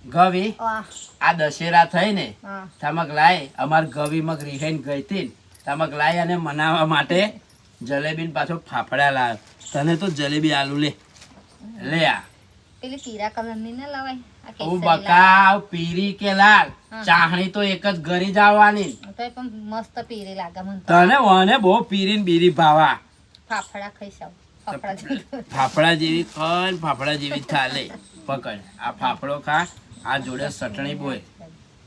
ગવી વાહ. આ દશેરા થઈ ને હા. તમક લાય અમાર ગવી મગ રિહાઈન ગઈ તી તમક લાય અને મનાવવા માટે જલેબી ને પાછો ફાફડા લાવ્યો. તને તો જલેબી આલુ લે લે આ પેલી પીળા કલરની ના લવાય આ તું કેસરી બકાવ પીરી કે લાલ હા. ચાહણી તો એક જ ઘરી જ આવવાની. લાલ. તો એ પણ મસ્ત પીરી લાગે મને તો. તને વને બહુ પીરી ને બીરી ભાવા ફાફડા ખાઈ સાવ ફાફડા જેવું. ફાફડા જેવી કન ફાફડા જેવી થાલે પકડ આ ફાફડો ખા આ જોડે ચટણી બોય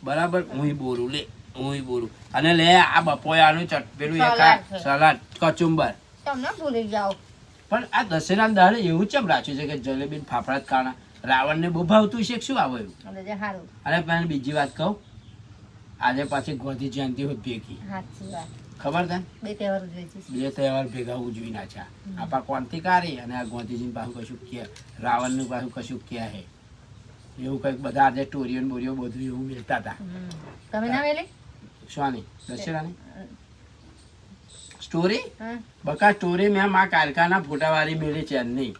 બરાબર હું બોલું લે હું બોલું અને લે આ બપોયાનું પેલું એક સલાડ છે. સલાડ કચુંબર. તમને ભૂલી જાઓ. પણ આ દશેરા દાડે એવું ચમ રાખ્યું છે કે જલેબી ને ફાફડા જ ખાવાના? રાવણ ને બહુ ભાવતું છે કે શું આવે એવું? એટલે જે હારું. અને પણ બીજી વાત કહું, આજે પાછી ગાંધી જયંતિ હોય ભેગી, સાચી વાત. ખબર તને? બે તહેવાર ઉજવે છે. બે તહેવાર ભેગા ઉજવી નાખ્યા. આપા ક્રાંતિકારી અને આ ગાંધીજી પાછું કશું કે રાવણ નું પાછું કશું કે હે એવું કઈક બધા આજે ટોરીઓ ને બોરીઓ બધું એવું મિલતા હતા. તમે ના વેલી? શાની દશેરાની સ્ટોરી? હા. બકા સ્ટોરી મેં મા કાલકાના ફોટાવાળી મેળી છે નહીં.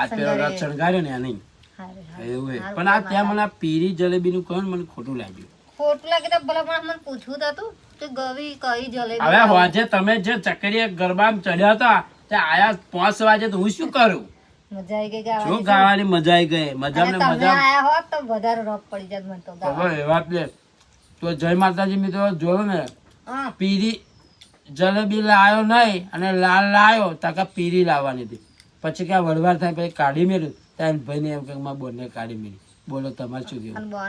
આ પેલો રથ શણગાર્યો ને નહીં હારું, હારું. એવું હે. હારું, પણ આ હારું, ત્યાં મને આ પીરી જલેબી નું કહ્યું ને મને ખોટું લાગ્યું. ખોટું લાગે તો ભલા પણ મને પૂછવું તો હતું કે ગવી કઈ જલેબી હવે લાવો? હોજે તમે જે ચકરીએ ગરબામાં ચડ્યા હતા તે આયા 5 વાગે તો હું શું કરું? મજા આવી ગઈ ગાવાની. શું ગાવાની મજા આવી ગઈ. મજા અને ને તમે મજા. આયા હોત તો વધારે રોપ પડી જાત મને તો ખબર ગાવાની. એ વાત લે તો જય માતાજી મિત્રો જોયો ને હા. પીરી જલેબી લાયો નહીં અને લાલ લાયો તાકા પીરી લાવવાની હતી. પછી ક્યાં વડવાર થાય પછી કાઢી મેળ્યું ત્યાં ભાઈને એમ કે મારા બોનને કાઢી મેળી. બોલો તમારે શું કેવું? અને બોન